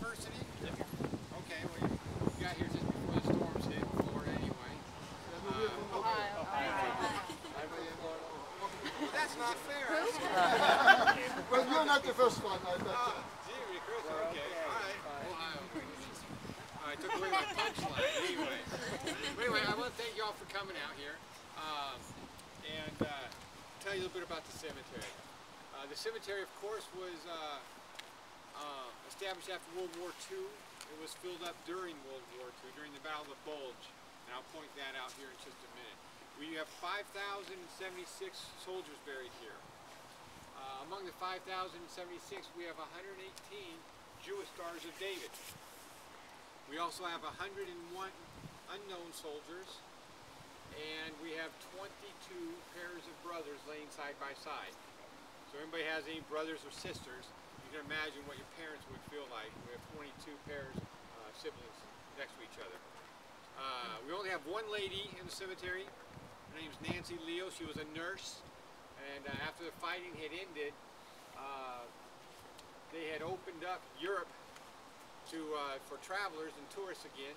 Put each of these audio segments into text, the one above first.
University? Yeah. Okay, well you got here just before the storms hit Florida anyway. Ohio. Well, that's not fair. Well, you're not the first one, I bet. Gee, Chris, okay. Alright, Ohio. I took away my punchline anyway. But anyway, I want to thank you all for coming out here and tell you a little bit about the cemetery. The cemetery, of course, was established after World War II. It was filled up during World War II, during the Battle of the Bulge. And I'll point that out here in just a minute. We have 5,076 soldiers buried here. Among the 5,076, we have 118 Jewish Stars of David. We also have 101 unknown soldiers, and we have 22 pairs of brothers laying side by side. So if anybody has any brothers or sisters, you can imagine what your parents would feel like. We have 22 pairs of siblings next to each other. We only have one lady in the cemetery. Her name's Nancy Leo. She was a nurse, and after the fighting had ended, they had opened up Europe for travelers and tourists again,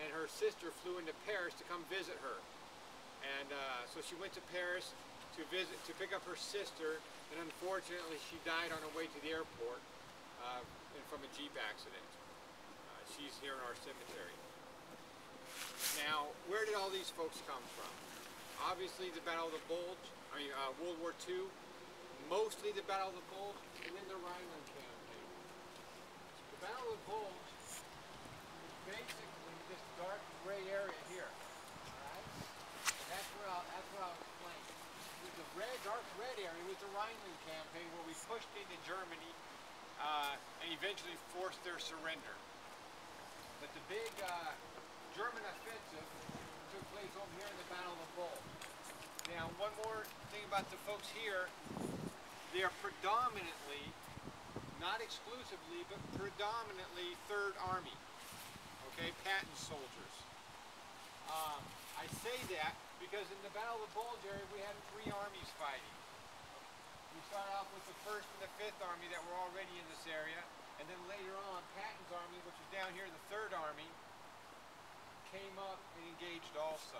and her sister flew into Paris to come visit her. And so she went to Paris to pick up her sister, and unfortunately she died on her way to the airport from a Jeep accident. She's here in our cemetery. Now, where did all these folks come from? Obviously the Battle of the Bulge, World War II, mostly the Battle of the Bulge, and then the Rhineland campaign. The Battle of the Bulge is basically this dark gray area here. Alright? And that's what I'll explain. With the dark red area was the Rhineland campaign, where we pushed into Germany and eventually forced their surrender. But the big German offensive took place over here in the Battle of the Bulge. Now, one more thing about the folks here, they are predominantly, not exclusively, but predominantly 3rd Army, okay, Patton soldiers. I say that because in the Battle of the Bulge area we had 3 armies fighting. We started off with the 1st and the 5th Army that were already in this area, and then later on Patton's army, which was down here, the 3rd Army, came up and engaged also.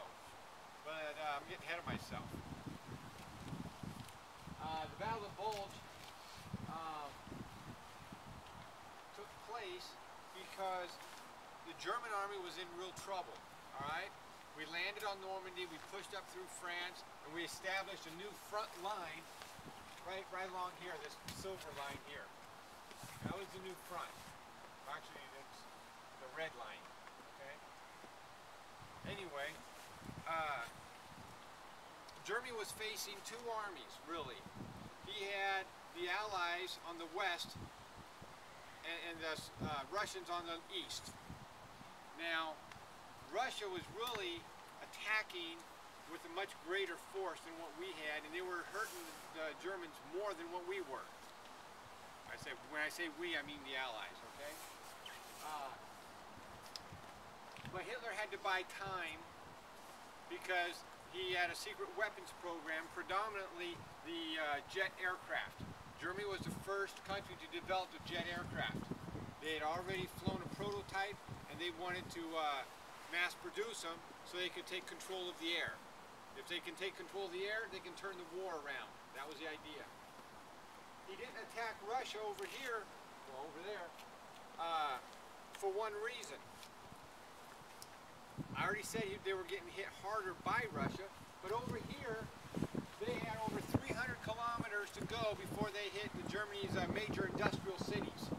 But I'm getting ahead of myself. The Battle of the Bulge took place because the German army was in real trouble. Alright? We landed on Normandy, we pushed up through France, and we established a new front line right along here, this silver line here. That was the new front. Actually, that's the red line. Okay? Anyway, Germany was facing 2 armies, really. He had the Allies on the west and the Russians on the east. Now, Russia was really attacking with a much greater force than what we had, and they were hurting the Germans more than what we were. When I say we, I mean the Allies, okay? But Hitler had to buy time because he had a secret weapons program, predominantly the jet aircraft. Germany was the first country to develop the jet aircraft. They had already flown a prototype, and they wanted to mass produce them so they could take control of the air. If they can take control of the air, they can turn the war around. That was the idea. He didn't attack Russia over here, well, over there, for one reason. I already said they were getting hit harder by Russia, but over here, they had over 300 kilometers to go before they hit Germany's major industrial cities.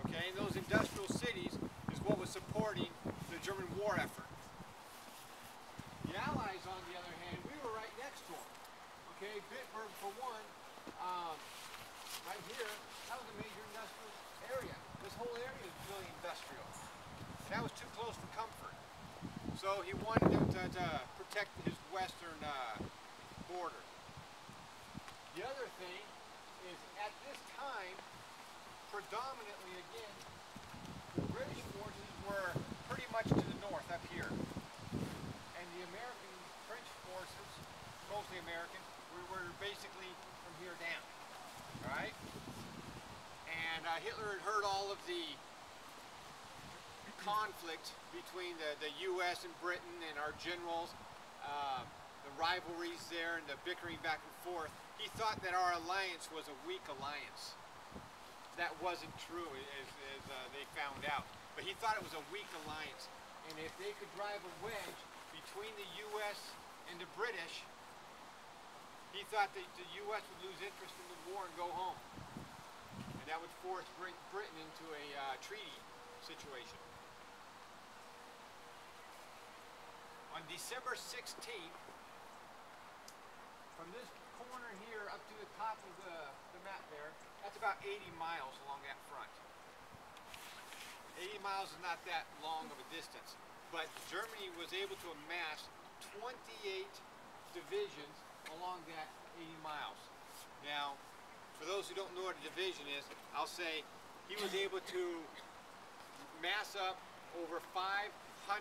Okay, and those industrial cities is what was supporting the German war effort. The Allies, on the other hand, we were right next to them. Okay, Bitburg for one, right here, that was a major industrial area. This whole area is really industrial. And that was too close for comfort. So he wanted to protect his western border. The other thing is, at this time, predominantly, again, the British forces were pretty much to the north, up here. And the American, French forces, mostly American, were basically from here down. Alright? And Hitler had heard all of the conflict between the U.S. and Britain and our generals, the rivalries there and the bickering back and forth, he thought that our alliance was a weak alliance. That wasn't true, as they found out. But he thought it was a weak alliance. And if they could drive a wedge between the U.S. and the British, he thought that the U.S. would lose interest in the war and go home. And that would force Britain into a treaty situation. On December 16th, from this corner here up to the top of the map there, that's about 80 miles along that front. 80 miles is not that long of a distance, but Germany was able to amass 28 divisions along that 80 miles. Now, for those who don't know what a division is, I'll say he was able to mass up over 500,000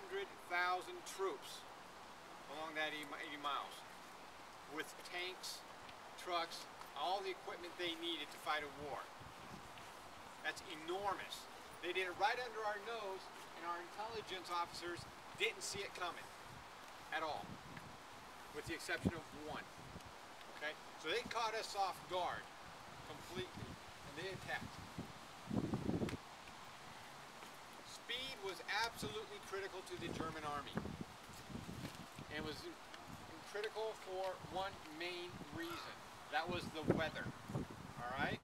troops along that 80 miles with tanks, trucks, all the equipment they needed to fight a war. That's enormous. They did it right under our nose, and our intelligence officers didn't see it coming at all, with the exception of one. Okay? So they caught us off guard completely, and they attacked. Speed was absolutely critical to the German army, and was critical for one main reason. That was the weather. All right?